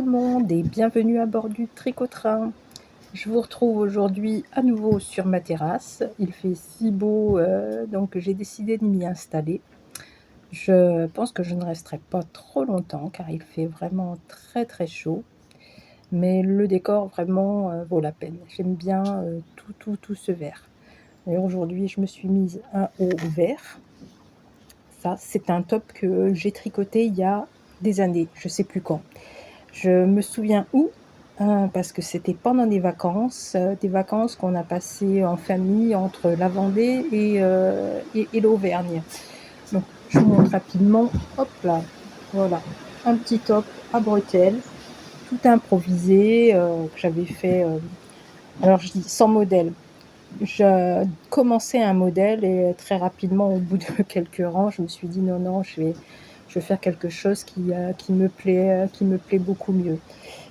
le monde et bienvenue à bord du Tricotrain. Je vous retrouve aujourd'hui à nouveau sur ma terrasse. Il fait si beau, donc j'ai décidé de m'y installer. Je pense que je ne resterai pas trop longtemps car il fait vraiment très, très chaud, mais le décor vraiment, vaut la peine. J'aime bien, tout ce vert. D'ailleurs aujourd'hui je me suis mise un haut vert. Ça, c'est un top que j'ai tricoté il y a des années, je sais plus quand. Je me souviens où, parce que c'était pendant des vacances qu'on a passées en famille entre la Vendée et l'Auvergne. Donc je vous montre rapidement, hop là, voilà, un petit top à bretelles, tout improvisé, que j'avais fait, alors je dis sans modèle. Je commençais un modèle et très rapidement, au bout de quelques rangs, je me suis dit: «Non, non, je vais faire quelque chose qui me plaît beaucoup mieux».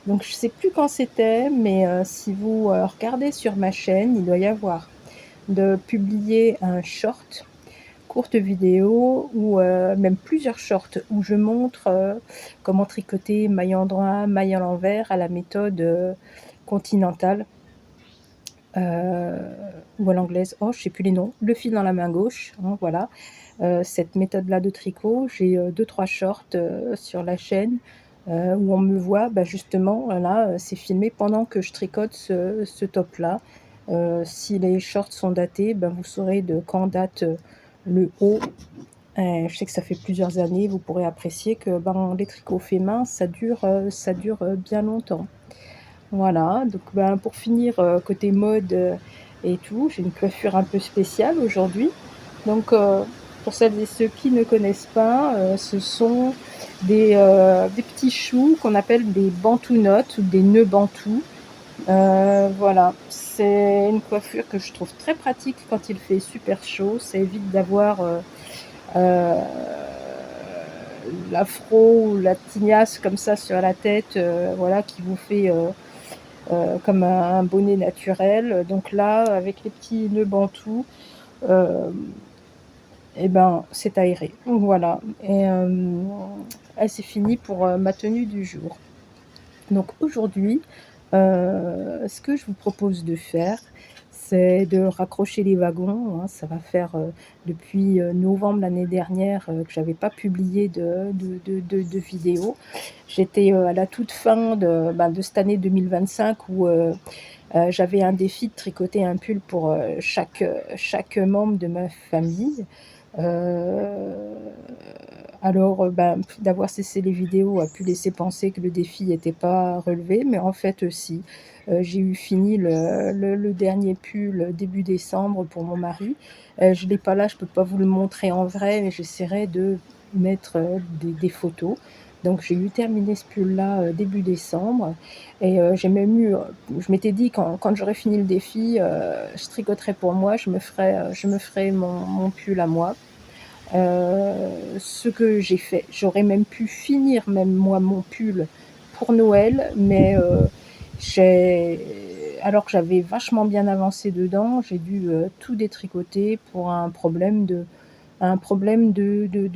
Donc je sais plus quand c'était, mais si vous, regardez sur ma chaîne, il doit y avoir de publier un short, courte vidéo ou même plusieurs shorts où je montre, comment tricoter maille en endroit, maille à l'envers à la méthode, continentale. Ou à l'anglaise, oh je sais plus les noms, le fil dans la main gauche, hein, voilà. Cette méthode-là de tricot, j'ai, 2-3 shorts, sur la chaîne, où on me voit, bah, justement, là, c'est filmé pendant que je tricote ce top-là. Si les shorts sont datés, ben, vous saurez de quand date, le haut. Je sais que ça fait plusieurs années, vous pourrez apprécier que, ben, les tricots faits main, ça dure, bien longtemps. Voilà, donc ben, pour finir, côté mode, et tout, j'ai une coiffure un peu spéciale aujourd'hui. Donc pour celles et ceux qui ne connaissent pas, ce sont des petits choux qu'on appelle des bantou knots ou des nœuds bantous. Voilà, c'est une coiffure que je trouve très pratique quand il fait super chaud. Ça évite d'avoir, heu, l'afro ou la tignasse comme ça sur la tête, voilà, qui vous fait, comme un bonnet naturel. Donc là, avec les petits nœuds bantous, hem et ben, c'est aéré. Donc voilà et c'est fini pour, ma tenue du jour. Donc aujourd'hui, ce que je vous propose de faire, c'est de raccrocher les wagons, hein. Ça va faire, depuis, novembre l'année dernière, que j'avais pas publié de vidéo. J'étais, à la toute fin de cette année 2025 où, j'avais un défi de tricoter un pull pour, chaque membre de ma famille. Heu, alors, d'avoir cessé les vidéos a pu laisser penser que le défi n'était pas relevé, mais en fait, si. J'ai eu fini le dernier pull début décembre pour mon mari. Je l'ai pas là, je peux pas vous le montrer en vrai, mais j'essaierai de mettre, des photos. Donc j'ai eu terminé ce pull-là, début décembre et j'ai même eu, je m'étais dit quand j'aurais fini le défi, je tricoterai pour moi, je me ferai mon pull à moi. Ce que j'ai fait. J'aurais même pu finir même moi mon pull pour Noël, mais j'ai alors que j'avais vachement bien avancé dedans, j'ai dû, tout détricoter pour un problème de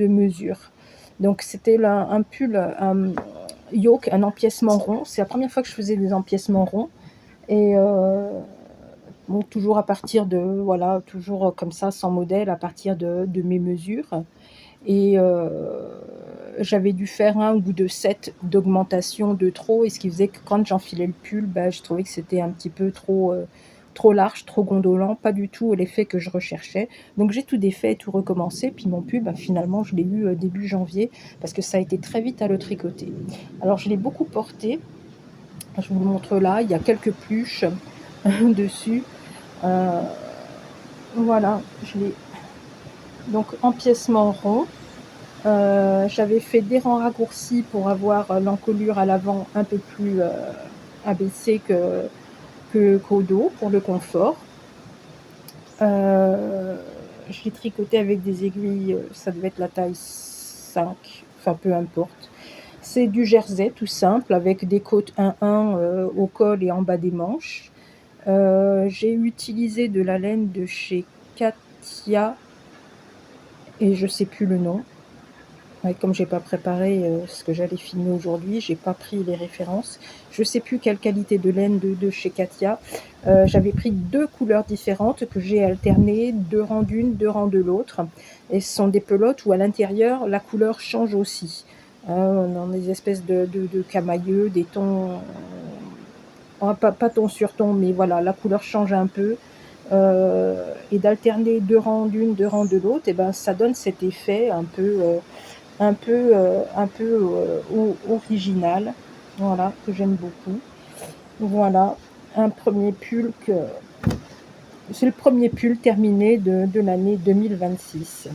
mesure. Donc c'était là un pull, yoke, un empiècement rond. C'est la première fois que je faisais des empiècements ronds et donc toujours à partir de voilà, toujours, comme ça sans modèle, à partir de mes mesures et j'avais dû faire un ou 2 sets d'augmentation de trop et ce qui faisait que quand j'enfilais le pull, bah, je trouvais que c'était un petit peu trop large, trop gondolant, pas du tout l'effet que je recherchais. Donc j'ai tout défait et tout recommencé, puis mon pull, bah, finalement je l'ai eu, début janvier parce que ça a été très vite à le tricoter. Alors je l'ai beaucoup porté, je vous le montre là, il y a quelques pluches dessus, heu, voilà, je l'ai donc empiècement rond. J'avais fait des rangs raccourcis pour avoir, l'encolure à l'avant un peu plus, abaissée qu'au dos pour le confort. Heu, je l'ai tricoté avec des aiguilles, ça devait être la taille 5, enfin peu importe. C'est du jersey tout simple avec des côtes 1-1, au col et en bas des manches. J'ai utilisé de la laine de chez Katia et je sais plus le nom. Ouais, comme j'ai pas préparé ce que j'allais filmer aujourd'hui, j'ai pas pris les références. Je sais plus quelle qualité de laine de chez Katia. J'avais pris 2 couleurs différentes que j'ai alternées, 2 rangs d'une, 2 rangs de l'autre, et ce sont des pelotes où à l'intérieur la couleur change aussi. Dans des espèces de camailleux, des tons, pas ton sur ton, mais voilà, la couleur change un peu. Et d'alterner 2 rangs d'une, 2 rangs de l'autre, et ben ça donne cet effet un peu original, voilà, que j'aime beaucoup. Voilà, un premier pull que c'est le premier pull terminé de l'année 2026.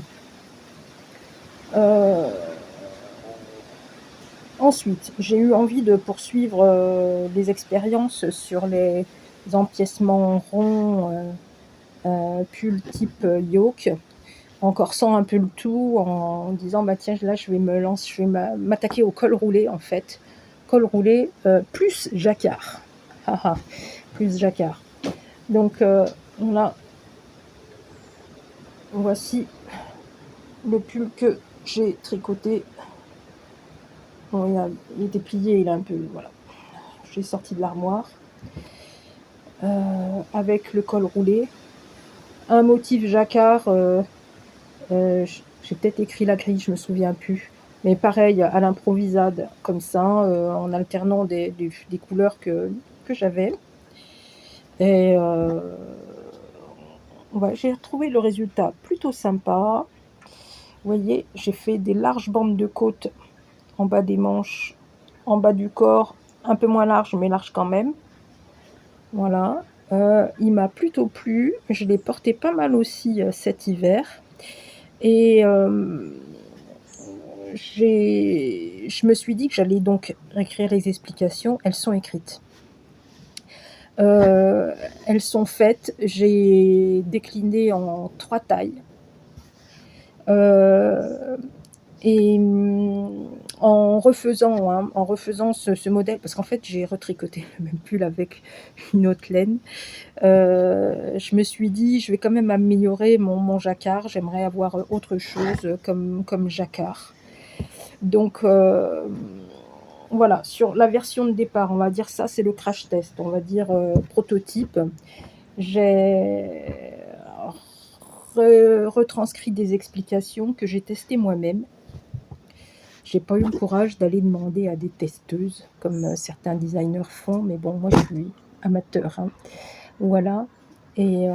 Ensuite, j'ai eu envie de poursuivre les expériences sur les empiècements ronds, pull type yoke, en corsant un peu le tout, en disant bah tiens, là je vais m'attaquer au col roulé en fait. Col roulé plus jacquard. Plus jacquard. Donc voici le pull que j'ai tricoté. Bon, il était plié, il a un peu, voilà. J'ai sorti de l'armoire avec le col roulé, un motif jacquard. J'ai peut-être écrit la grille, je me souviens plus. Mais pareil, à l'improvisade, comme ça, en alternant des couleurs que j'avais. Et ouais, j'ai trouvé le résultat plutôt sympa. Vous voyez, j'ai fait des larges bandes de côte en bas des manches, en bas du corps, un peu moins large, mais large quand même. Voilà. Il m'a plutôt plu. Je l'ai porté pas mal aussi cet hiver. Et je me suis dit que j'allais donc écrire les explications. Elles sont écrites. Elles sont faites. J'ai décliné en 3 tailles. Et en refaisant ce modèle, parce qu'en fait j'ai retricoté le même pull avec une autre laine, je me suis dit je vais quand même améliorer mon jacquard. J'aimerais avoir autre chose comme jacquard. Donc voilà, sur la version de départ, on va dire ça, c'est le crash test, on va dire prototype. J'ai retranscrit des explications que j'ai testées moi-même. J'ai pas eu le courage d'aller demander à des testeuses, comme certains designers font, mais bon, moi je suis amateur, hein. Voilà, et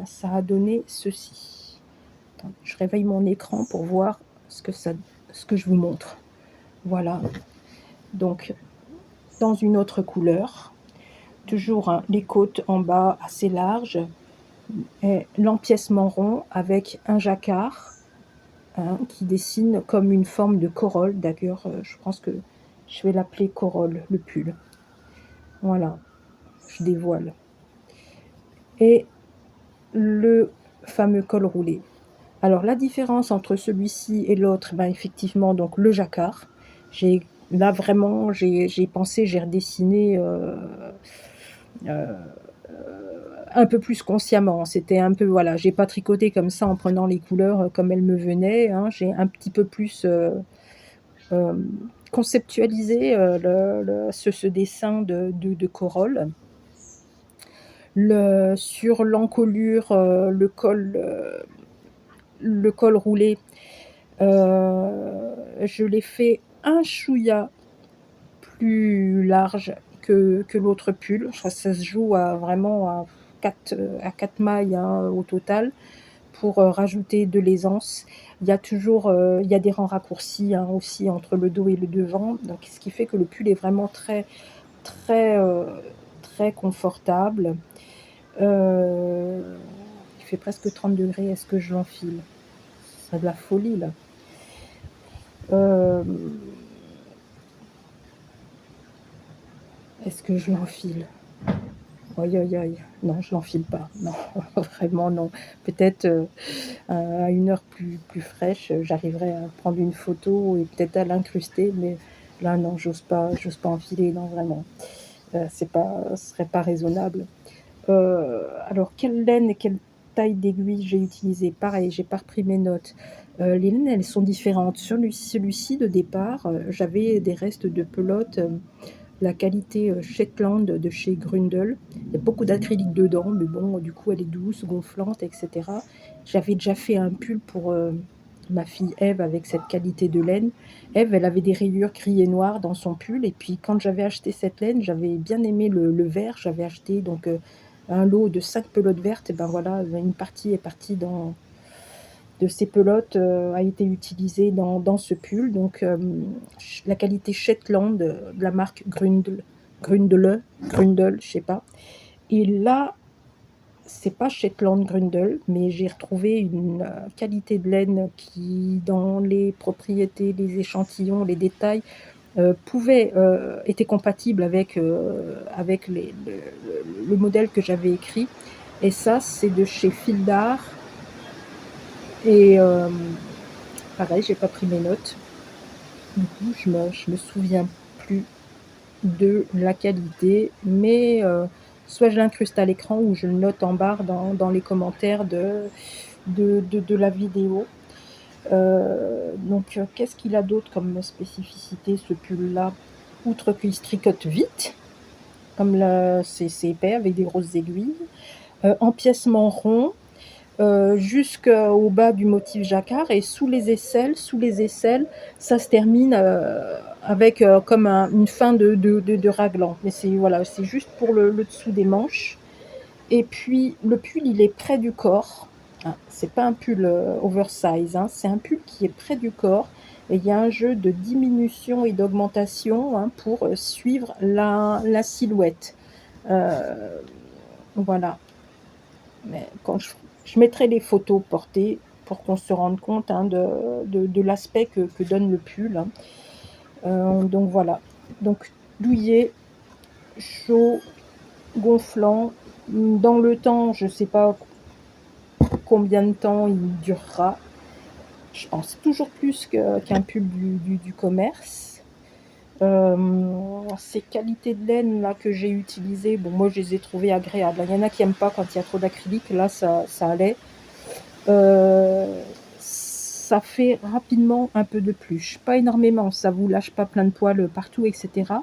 ça a donné ceci. Attends, je réveille mon écran pour voir ce que je vous montre. Voilà, donc dans une autre couleur, toujours hein, les côtes en bas assez larges, et l'empiècement rond avec un jacquard hein, qui dessine comme une forme de corolle. D'ailleurs, je pense que je vais l'appeler corolle, le pull. Voilà, je dévoile. Et le fameux col roulé. Alors la différence entre celui-ci et l'autre, ben effectivement, donc le jacquard. Là vraiment, j'ai pensé, j'ai redessiné un peu plus consciemment. C'était un peu, voilà, j'ai pas tricoté comme ça en prenant les couleurs comme elles me venaient, hein. J'ai un petit peu plus conceptualisé ce dessin de corolle. Sur l'encolure, le col roulé, je l'ai fait un chouïa plus large que l'autre pull. Je crois que ça se joue vraiment à 4 mailles hein, au total pour rajouter de l'aisance. Il y a des rangs raccourcis hein, aussi entre le dos et le devant, donc ce qui fait que le pull est vraiment très très très confortable. Il fait presque 30 degrés. Est-ce que je l'enfile? C'est de la folie là. Est-ce que je l'enfile? Aïe aïe aïe. Non, je l'enfile pas. Non, vraiment non. Peut-être à une heure plus fraîche, j'arriverai à prendre une photo et peut-être à l'incruster, mais là non, j'ose pas enfiler, non vraiment. Ce serait pas raisonnable. Alors quelle laine et quelle taille d'aiguille j'ai utilisé, pareil, j'ai pas repris mes notes. Les laines, elles sont différentes. Sur celui-ci de départ, j'avais des restes de pelote, la qualité, Shetland de chez Grundle. Il y a beaucoup d'acrylique dedans, mais bon, du coup, elle est douce, gonflante et cetera. J'avais déjà fait un pull pour, ma fille Ève avec cette qualité de laine. Ève, elle avait des rayures gris et noires dans son pull et puis quand j'avais acheté cette laine, j'avais bien aimé le vert. J'avais acheté donc, un lot de 5 pelotes vertes et ben voilà, une partie est partie de ces pelotes, a été utilisée dans ce pull. Donc, la qualité Shetland, de la marque Grundle, je sais pas. Et là, c'est pas Shetland Grundle, mais j'ai retrouvé une qualité de laine qui, dans les propriétés, les échantillons, les détails, était compatible avec le modèle que j'avais écrit. Et ça, c'est de chez Fildar. Et pareil, j'ai pas pris mes notes. Du coup, je me souviens plus de la qualité, mais soit je l'incruste à l'écran ou je le note en barre dans les commentaires de la vidéo. Donc, qu'est-ce qu'il a d'autre comme spécificité, ce pull-là? Outre qu'il se tricote vite, comme c'est épais avec des grosses aiguilles, empiècement rond, jusqu'au bas du motif jacquard et sous les aisselles, ça se termine avec comme une fin de raglan. Mais c'est voilà, c'est juste pour le dessous des manches. Et puis le pull, il est près du corps. Ah, c'est pas un pull oversize, hein, c'est un pull qui est près du corps. Et il y a un jeu de diminution et d'augmentation, hein, pour suivre la silhouette. Voilà. Mais quand je mettrai les photos portées pour qu'on se rende compte, hein, de l'aspect que donne le pull, hein. Donc voilà. Donc douillet, chaud, gonflant. Dans le temps, je sais pas combien de temps il durera. Je pense toujours plus qu'un pull du commerce. Ces qualités de laine là que j'ai utilisées, bon, moi je les ai trouvées agréables. Il y en a qui n'aiment pas quand il y a trop d'acrylique, là ça allait. Ça fait rapidement un peu de pluche, pas énormément, ça vous lâche pas plein de poils partout, etc.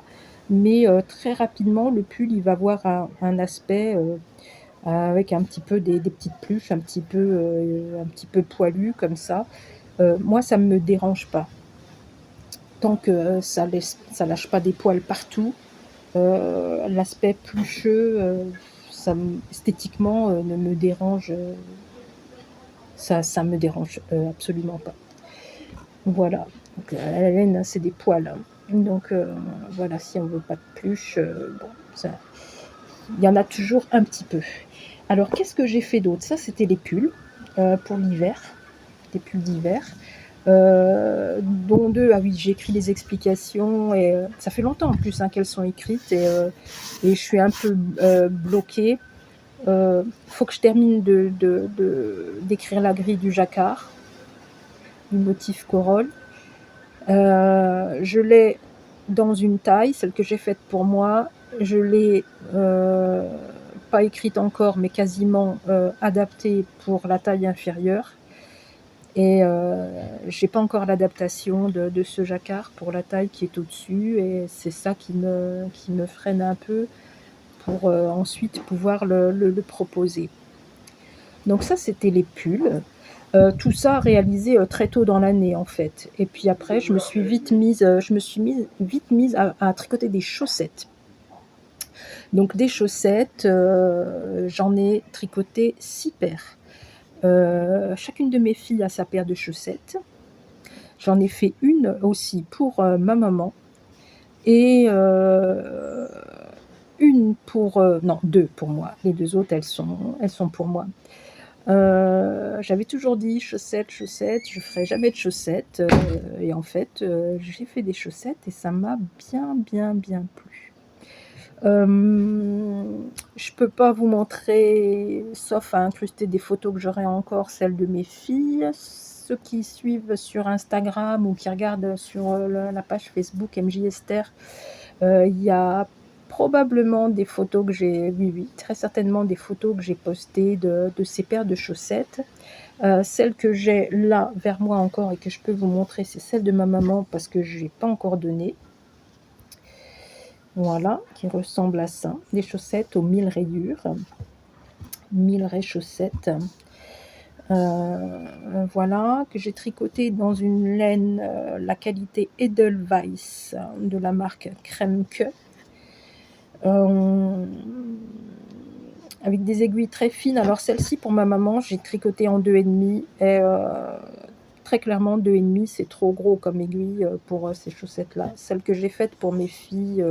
Mais très rapidement, le pull il va avoir un aspect avec un petit peu des petites pluches, un petit peu poilu comme ça. Moi, ça me dérange pas. Tant que ça lâche pas des poils partout, l'aspect plucheux, esthétiquement, ne me dérange. Ça me dérange absolument pas. Voilà. Donc, la laine, hein, c'est des poils, hein. Donc voilà, si on veut pas de pluche, bon, ça, il y en a toujours un petit peu. Alors, qu'est-ce que j'ai fait d'autre? Ça, c'était les pulls pour l'hiver, des pulls d'hiver. Dont deux, ah oui, j'ai écrit les explications et ça fait longtemps en plus, hein, qu'elles sont écrites et je suis un peu bloquée. Faut que je termine d'écrire la grille du jacquard, du motif corolle. Je l'ai dans une taille, celle que j'ai faite pour moi. Je l'ai pas écrite encore, mais quasiment adaptée pour la taille inférieure. Et j'ai pas encore l'adaptation de ce jacquard pour la taille qui est au-dessus. Et c'est ça qui me freine un peu pour ensuite pouvoir le proposer. Donc ça, c'était les pulls. Tout ça réalisé très tôt dans l'année en fait. Et puis après, je me suis vite mise à tricoter des chaussettes. Donc des chaussettes, j'en ai tricoté 6 paires. Chacune de mes filles a sa paire de chaussettes. J'en ai fait une aussi pour ma maman et une pour non, 2 pour moi. Les 2 autres, elles sont pour moi. J'avais toujours dit chaussettes, je ferai jamais de chaussettes, et en fait, j'ai fait des chaussettes et ça m'a bien plu. Je peux pas vous montrer, sauf à incruster des photos que j'aurai encore, celles de mes filles. Ceux qui suivent sur Instagram ou qui regardent sur la page Facebook MJ Esther, il y a probablement des photos que j'ai, oui, oui, très certainement des photos que j'ai postées de ces paires de chaussettes. Celle que j'ai là, vers moi encore et que je peux vous montrer, c'est celle de ma maman parce que je lui ai pas encore donné. Voilà, qui ressemble à ça, des chaussettes aux 1000 rayures, 1000 raies chaussettes. Voilà, que j'ai tricoté dans une laine, la qualité Edelweiss de la marque Kremke. Avec des aiguilles très fines. Alors celle-ci pour ma maman, j'ai tricoté en 2,5 et très clairement 2,5 c'est trop gros comme aiguille pour ces chaussettes-là. Celle que j'ai faite pour mes filles,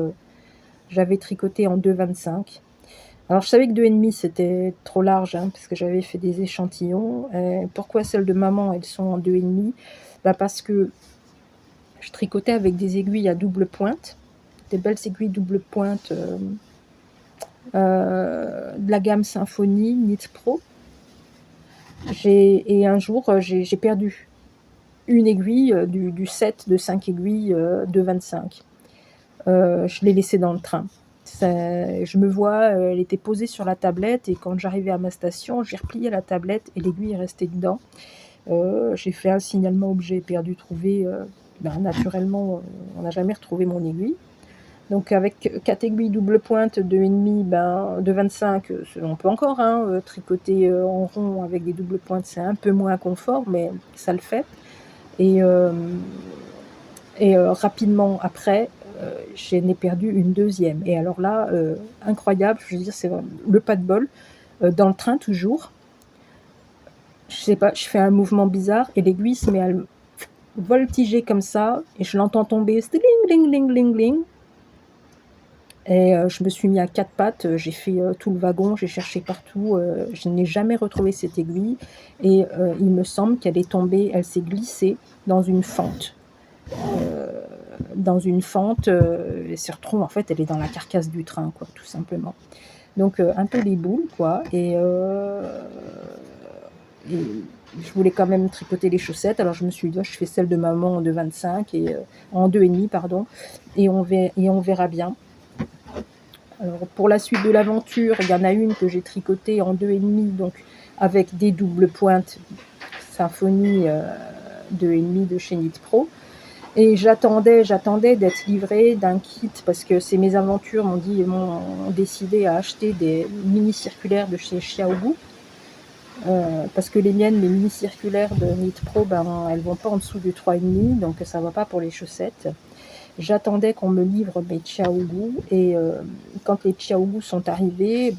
j'avais tricoté en 2,25. Alors je savais que 2,5 c'était trop large parce que j'avais fait des échantillons. Pourquoi celles de maman elles sont en 2,5? Parce que je tricotais avec des aiguilles à double pointe, des belles aiguilles double pointe de la gamme Symphonie Knit Pro. Et un jour j'ai perdu une aiguille du set de 5 aiguilles de 25. Je l'ai laissée dans le train. Je me vois, elle était posée sur la tablette et quand j'arrivais à ma station, j'ai replié la tablette et l'aiguille est restée dedans. J'ai fait un signalement objet perdu trouvé. Naturellement, on n'a jamais retrouvé mon aiguille. Donc avec 4 aiguilles double pointe de 2,5, de 25, on peut encore tricoter en rond avec des doubles pointes, c'est un peu moins confort, mais ça le fait. Et rapidement après, j'en ai perdu une deuxième. Et alors là, incroyable, je veux dire, c'est le pas de bol. Dans le train toujours, je sais pas, je fais un mouvement bizarre et l'aiguille se met à voltiger comme ça et je l'entends tomber, sling, ling, ling, ling, ling. Et je me suis mis à 4 pattes, j'ai fait tout le wagon, j'ai cherché partout, je n'ai jamais retrouvé cette aiguille et il me semble qu'elle est tombée, elle s'est glissée dans une fente. Elle se retrouve, en fait, elle est dans la carcasse du train, quoi, tout simplement. Donc un peu les boules, quoi, et je voulais quand même tricoter les chaussettes, alors je me suis dit: je fais celle de maman en 2,25 et en 2,5 pardon, et on verra bien. Alors pour la suite de l'aventure, il y en a une que j'ai tricotée en 2,5, donc avec des doubles pointes Symphonie 2,5 de chez Knit Pro. Et j'attendais d'être livrée d'un kit parce que c'est mes aventures m'ont décidé à acheter des mini circulaires de chez Xiaogu. Parce que les miennes, les mini circulaires de Knit Pro, elles vont pas en dessous du 3,5, donc ça va pas pour les chaussettes. J'attendais qu'on me livre mes Xiaogu et quand les Xiaogu sont arrivés,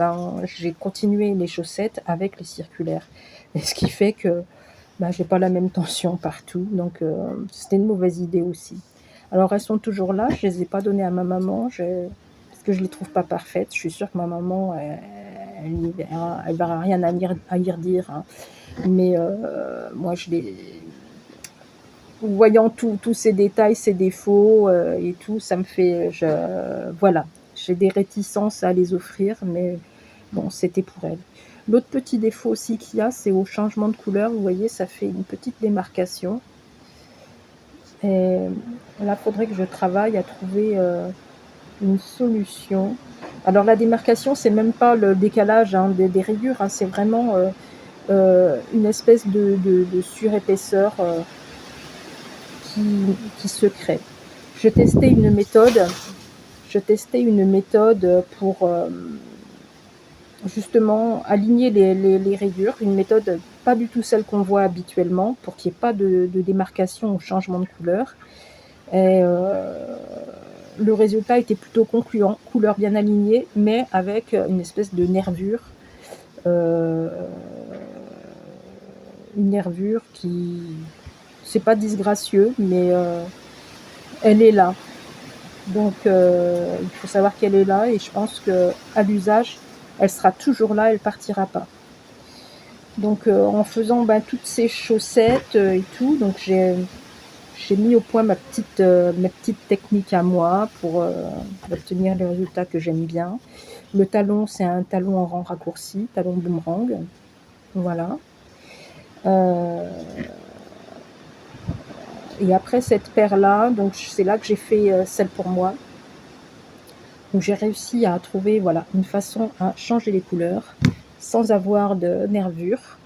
j'ai continué les chaussettes avec les circulaires. Et ce qui fait que j'ai pas la même tension partout, donc c'était une mauvaise idée aussi. Alors elles sont toujours là, je les ai pas données à ma maman, parce que je les trouve pas parfaites. Je suis sûre que ma maman, elle verra rien à y redire, mais moi voyant tous ces détails, ces défauts et tout, ça me fait, voilà, j'ai des réticences à les offrir, mais bon, c'était pour elle. L'autre petit défaut aussi qu'il y a, c'est au changement de couleur. Vous voyez, ça fait une petite démarcation. Et là, il faudrait que je travaille à trouver une solution. Alors la démarcation, c'est même pas le décalage des rayures, c'est vraiment une espèce de surépaisseur qui se crée. Je testais une méthode pour justement aligner les rayures, une méthode pas du tout celle qu'on voit habituellement pour qu'il n'y ait pas de démarcation ou changement de couleur. Et le résultat était plutôt concluant, couleur bien alignée, mais avec une espèce de nervure. Une nervure qui, c'est pas disgracieux, mais elle est là. Donc il faut savoir qu'elle est là et je pense qu'à l'usage, elle sera toujours là, elle partira pas. Donc en faisant toutes ces chaussettes et tout, donc j'ai mis au point ma petite technique à moi pour obtenir les résultats que j'aime bien. Le talon, c'est un talon en rang raccourci, talon boomerang. Voilà. Et après cette paire-là, donc c'est là que j'ai fait celle pour moi. où j'ai réussi à trouver voilà, une façon à changer les couleurs sans avoir de nervures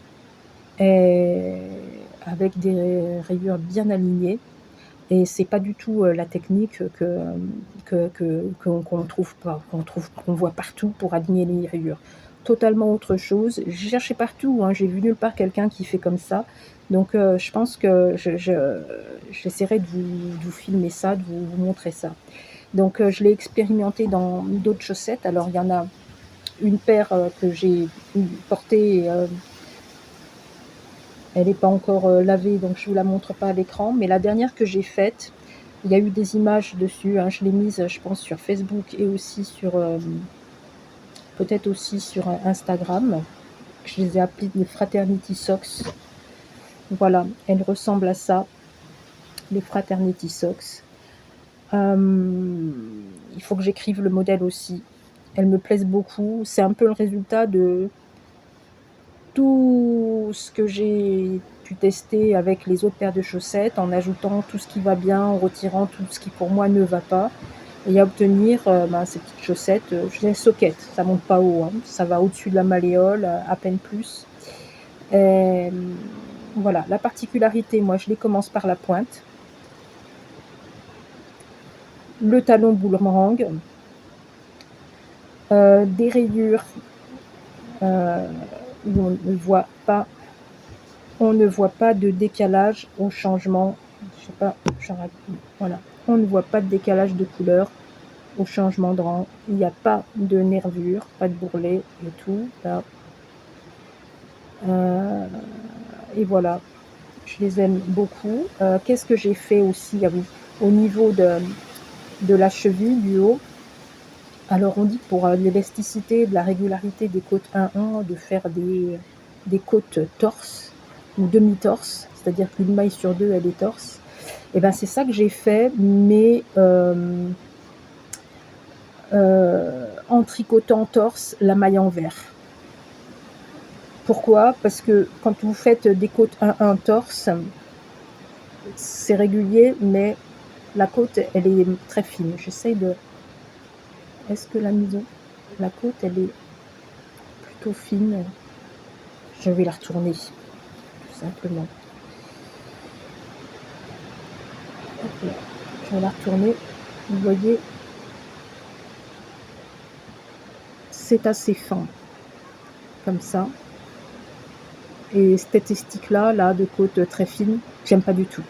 et avec des rayures bien alignées. Et c'est pas du tout la technique qu'on trouve pas, qu'on voit partout pour aligner les rayures. Totalement autre chose. J'ai cherché partout, hein, j'ai vu nulle part quelqu'un qui fait comme ça. Donc je pense que j'essaierai de vous filmer ça, de vous montrer ça. Donc je l'ai expérimenté dans d'autres chaussettes. Alors il y en a une paire que j'ai portée, elle n'est pas encore lavée, donc je ne vous la montre pas à l'écran. Mais la dernière que j'ai faite, il y a eu des images dessus, hein, je l'ai mise, je pense, sur Facebook et aussi sur, peut-être aussi sur Instagram. Je les ai appelées les Fraternity Socks. Voilà, elles ressemblent à ça, les Fraternity Socks. Il faut que j'écrive le modèle aussi. Elles me plaisent beaucoup. C'est un peu le résultat de tout ce que j'ai pu tester avec les autres paires de chaussettes, en ajoutant tout ce qui va bien, en retirant tout ce qui pour moi ne va pas, et à obtenir ces petites chaussettes. Je dirais socket, ça monte pas haut, hein, ça va au-dessus de la malléole, à peine plus. Et, voilà, la particularité, moi je les commence par la pointe, le talon boomerang, des rayures où on ne voit pas de décalage au changement. Je sais pas, voilà, on ne voit pas de décalage de couleur au changement de rang. Il n'y a pas de nervures, pas de bourrelet et tout là. Et voilà, je les aime beaucoup. Qu'est-ce que j'ai fait aussi? Ah oui, au niveau de la cheville du haut. Alors on dit que pour l'élasticité, de la régularité des côtes 1-1, de faire des côtes torse ou demi-torse, c'est-à-dire qu'une maille sur deux elle est torse. Et ben c'est ça que j'ai fait, mais en tricotant torse la maille en vert. Pourquoi? Parce que quand vous faites des côtes 1-1 torse, c'est régulier, mais la côte elle est très fine. J'essaye de... Est-ce que la côte elle est plutôt fine? Je vais la retourner, tout simplement. Je vais la retourner. Vous voyez, c'est assez fin, comme ça. Et cette statistique-là, de côte très fine, j'aime pas du tout.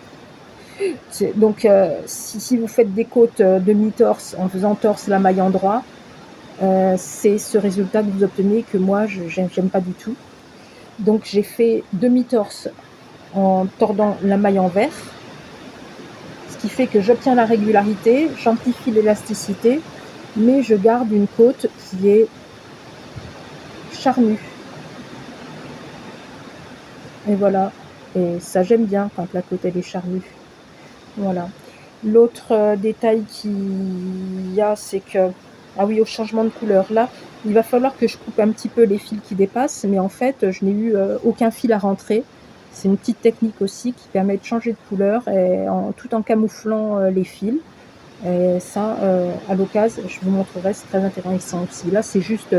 Donc, si vous faites des côtes demi-torse en faisant torse la maille en droit, c'est ce résultat que vous obtenez que moi, j'aime pas du tout. Donc, j'ai fait demi-torse en tordant la maille en vert, ce qui fait que j'obtiens la régularité, j'amplifie l'élasticité, mais je garde une côte qui est charnue. Et voilà, et ça j'aime bien quand la côte elle est charnue. Voilà. L'autre détail qu'il y a, c'est que, ah oui, au changement de couleur, là, il va falloir que je coupe un petit peu les fils qui dépassent, mais en fait, je n'ai eu aucun fil à rentrer. C'est une petite technique aussi qui permet de changer de couleur tout en camouflant les fils. Et ça, à l'occasion, je vous montrerai, c'est très intéressant aussi. Là, c'est juste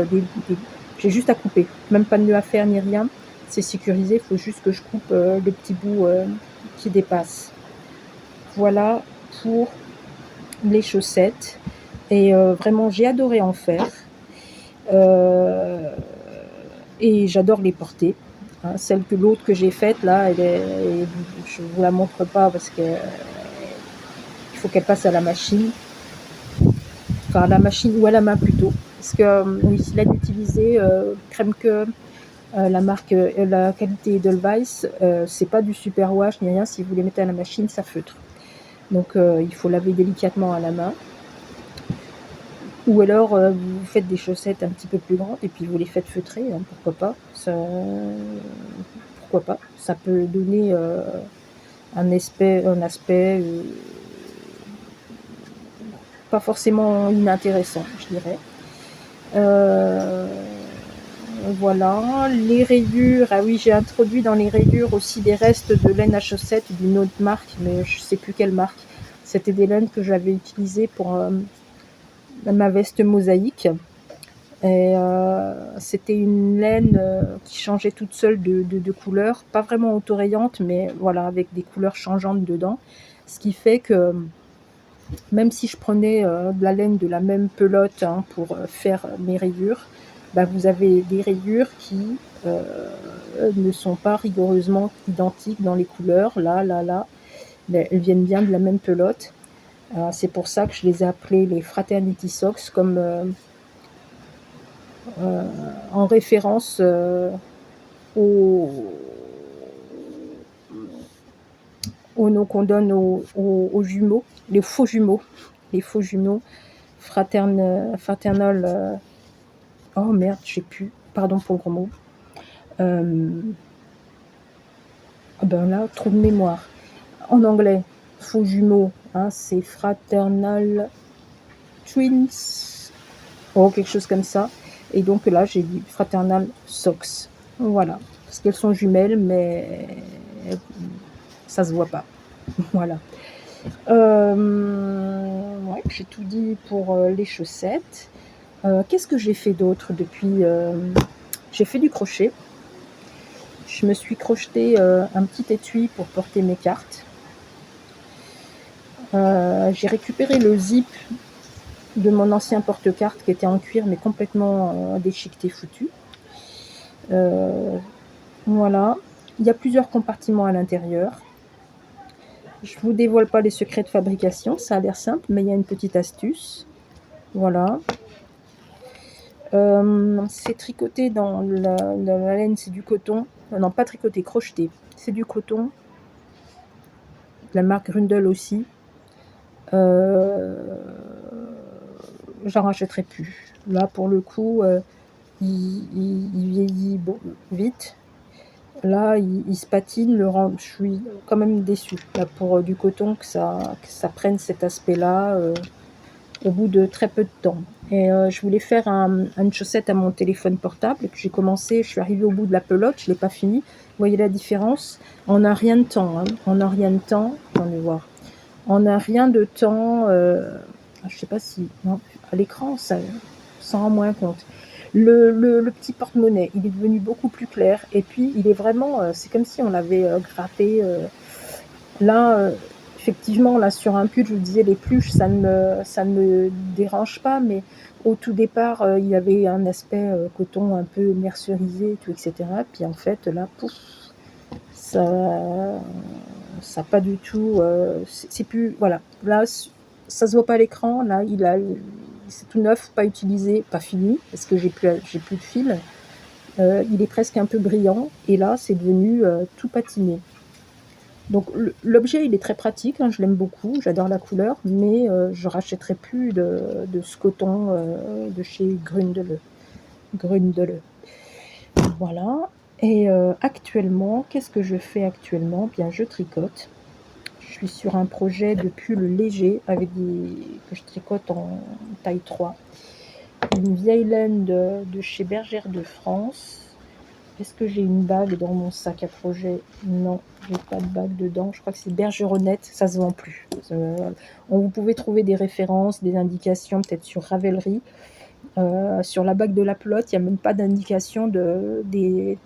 j'ai juste à couper, même pas de nœud à faire ni rien. C'est sécurisé, il faut juste que je coupe le petit bout qui dépasse. Voilà pour les chaussettes. Et vraiment, j'ai adoré en faire. Et j'adore les porter. Hein, l'autre que j'ai faite, là, je ne vous la montre pas parce que il faut qu'elle passe à la machine. Enfin, à la machine ou à la main plutôt. Parce que oui, là, d'utiliser crème que la marque, la qualité Edelweiss, c'est pas du super wash ni rien. Si vous les mettez à la machine, ça feutre. Donc il faut laver délicatement à la main. Ou alors vous faites des chaussettes un petit peu plus grandes et puis vous les faites feutrer, hein, pourquoi pas. Ça peut donner un aspect pas forcément inintéressant, je dirais. Voilà, les rayures. Ah oui, j'ai introduit dans les rayures aussi des restes de laine à chaussettes d'une autre marque, mais je sais plus quelle marque. C'était des laines que j'avais utilisées pour ma veste mosaïque. Et c'était une laine qui changeait toute seule de couleur, pas vraiment autorayante, mais voilà, avec des couleurs changeantes dedans. Ce qui fait que même si je prenais de la laine de la même pelote hein, pour faire mes rayures, bah, vous avez des rayures qui ne sont pas rigoureusement identiques dans les couleurs. Là, mais elles viennent bien de la même pelote. C'est pour ça que je les ai appelées les Fraternity Socks, comme en référence au, au nom qu'on donne aux jumeaux, les faux jumeaux, fraternal. Oh merde, je sais plus. Pardon pour le gros mot. Ben là, trou de mémoire. En anglais, faux jumeaux, hein, c'est fraternal twins, oh quelque chose comme ça. Et donc là, j'ai dit fraternal socks. Voilà, parce qu'elles sont jumelles, mais ça se voit pas. Voilà. Ouais, j'ai tout dit pour les chaussettes. Qu'est-ce que j'ai fait d'autre depuis j'ai fait du crochet. Je me suis crocheté un petit étui pour porter mes cartes. J'ai récupéré le zip de mon ancien porte-carte qui était en cuir mais complètement déchiqueté, foutu. Voilà. Il y a plusieurs compartiments à l'intérieur. Je vous dévoile pas les secrets de fabrication, ça a l'air simple, mais il y a une petite astuce. Voilà. C'est tricoté dans la laine, c'est du coton. Non, pas tricoté, crocheté. C'est du coton. La marque Grundle aussi. J'en rachèterai plus. Là, pour le coup, il vieillit vite. Là, il se patine, je suis quand même déçue là, pour du coton que ça prenne cet aspect-là au bout de très peu de temps. Et je voulais faire une chaussette à mon téléphone portable que j'ai commencé, je suis arrivée au bout de la pelote, je ne l'ai pas fini. Vous voyez la différence? On n'a rien de temps, hein. On n'a rien de temps, attendez voir. On n'a rien de temps, je sais pas si, non, à l'écran, ça s'en rend moins compte. Le petit porte-monnaie, il est devenu beaucoup plus clair. Et puis, il est vraiment, c'est comme si on l'avait gratté. Là, effectivement, là, sur un pull, je vous disais, les pluches, ça ne me dérange pas. Mais au tout départ, il y avait un aspect coton un peu mercerisé, tout, etc. Puis en fait, là, pouf, ça pas du tout. C'est plus. Voilà. Là, ça se voit pas à l'écran. Là, c'est tout neuf, pas utilisé, pas fini, parce que j'ai plus de fil. Il est presque un peu brillant. Et là, c'est devenu tout patiné. Donc l'objet, il est très pratique. Hein, je l'aime beaucoup. J'adore la couleur. Mais je rachèterai plus de ce coton de chez Grundle. Voilà. Et actuellement, qu'est-ce que je fais actuellement? Bien, je tricote. Je suis sur un projet de pull léger que je tricote en taille 3. Une vieille laine de chez Bergère de France. Est-ce que j'ai une bague dans mon sac à projet? Non, j'ai pas de bague dedans. Je crois que c'est Bergeronnette, ça se vend plus. Vous pouvez trouver des références, des indications peut-être sur Ravelry. Sur la bague de la pelote, il n'y a même pas d'indication de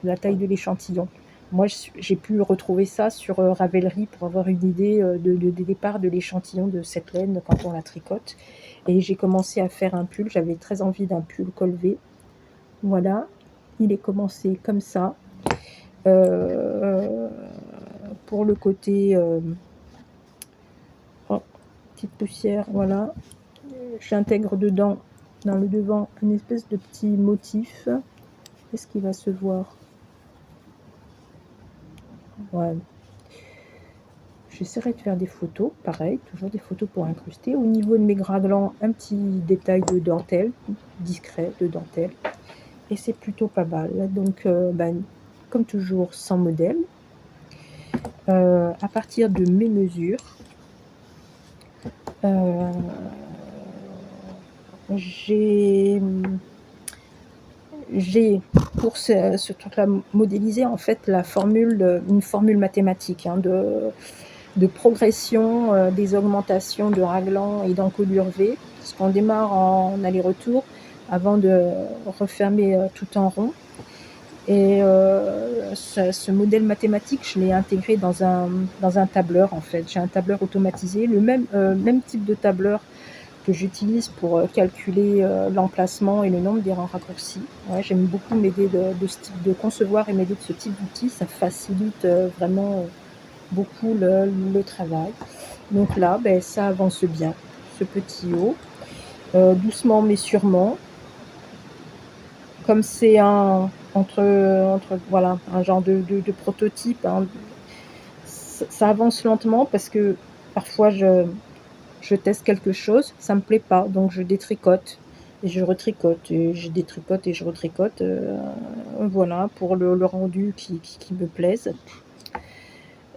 la taille de l'échantillon. Moi, j'ai pu retrouver ça sur Ravelry pour avoir une idée de départ de l'échantillon de cette laine quand on la tricote. Et j'ai commencé à faire un pull. J'avais très envie d'un pull col V. Voilà, il est commencé comme ça. Pour le côté petite poussière, voilà. J'intègre dedans, dans le devant, une espèce de petit motif. Est-ce qu'il va se voir? Ouais. J'essaierai de faire des photos, pareil, toujours des photos pour incruster. Au niveau de mes graglans, un petit détail de dentelle, discret de dentelle. Et c'est plutôt pas mal. Donc, comme toujours, sans modèle. À partir de mes mesures, j'ai pour ce truc-là modélisé en fait une formule mathématique hein, de progression, des augmentations de raglan et d'encolure V, parce qu'on démarre en aller-retour avant de refermer, tout en rond. Et ce modèle mathématique, je l'ai intégré dans un tableur, en fait. J'ai un tableur automatisé, le même type de tableur que j'utilise pour, calculer, l'emplacement et le nombre des rangs raccourcis. Ouais, j'aime beaucoup m'aider de ce type de concevoir et m'aider de ce type d'outil. Ça facilite, vraiment, beaucoup le travail. Donc là, ça avance bien, ce petit haut, doucement mais sûrement. Comme c'est entre voilà, un genre de prototype, hein, ça avance lentement parce que parfois je teste quelque chose, ça me plaît pas, donc je détricote et je retricote et je détricote et je retricote, voilà, pour le rendu qui me plaise,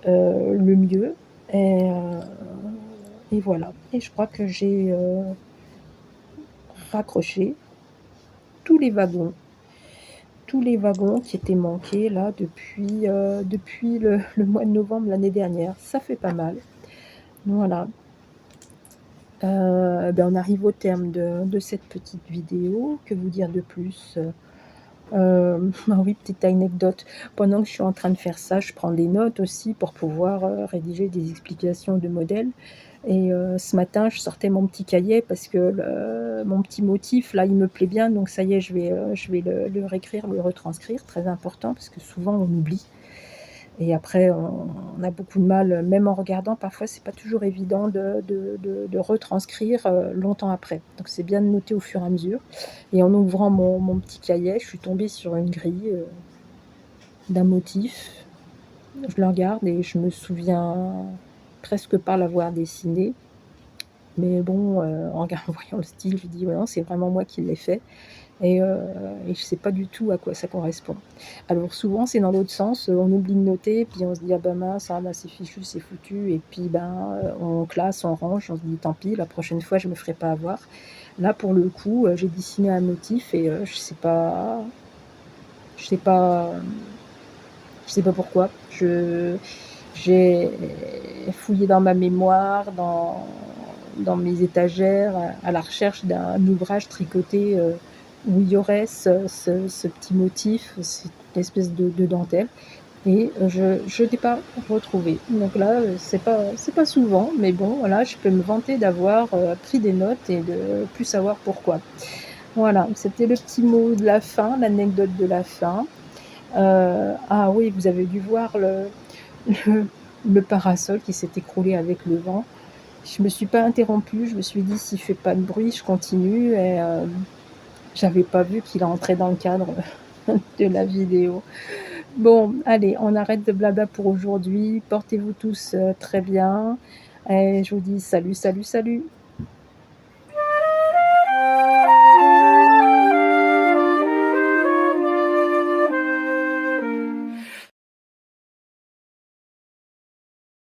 le mieux. Et voilà, et je crois que j'ai, raccroché tous les wagons tous les wagons qui étaient manqués là depuis le mois de novembre l'année dernière. Ça fait pas mal. Voilà. On arrive au terme de cette petite vidéo. Que vous dire de plus? Ah oui, petite anecdote. Pendant que je suis en train de faire ça, je prends des notes aussi pour pouvoir, rédiger des explications de modèles. Et ce matin, je sortais mon petit cahier parce que mon petit motif là, il me plaît bien, donc ça y est, je vais le réécrire, le retranscrire, très important parce que souvent on oublie et après on a beaucoup de mal, même en regardant, parfois c'est pas toujours évident de retranscrire, longtemps après. Donc c'est bien de noter au fur et à mesure. Et en ouvrant mon petit cahier, je suis tombée sur une grille, d'un motif. Je le regarde et je me souviens presque pas l'avoir dessiné. Mais bon, en voyant le style, je dis: «Ouais, non, c'est vraiment moi qui l'ai fait» et je sais pas du tout à quoi ça correspond. Alors souvent, c'est dans l'autre sens, on oublie de noter, puis on se dit: «Ah bah mince, ah bah c'est fichu, c'est foutu» et puis on classe, on range, on se dit: «Tant pis, la prochaine fois, je me ferai pas avoir». Là, pour le coup, j'ai dessiné un motif et je sais pas, je sais pas pourquoi. J'ai fouillé dans ma mémoire, dans mes étagères, à la recherche d'un ouvrage tricoté, où il y aurait ce petit motif, cette espèce de dentelle et je l'ai pas retrouvé. Donc là, c'est pas souvent, mais bon, voilà, je peux me vanter d'avoir, pris des notes et de plus savoir pourquoi. Voilà, c'était le petit mot de la fin, l'anecdote de la fin. Ah oui, vous avez dû voir le le parasol qui s'est écroulé avec le vent. Je me suis pas interrompue, je me suis dit: «S'il fait pas de bruit, je continue» et j'avais pas vu qu'il entrait dans le cadre de la vidéo. Bon, allez, on arrête de blabla pour aujourd'hui. Portez-vous tous, très bien et je vous dis salut, salut, salut!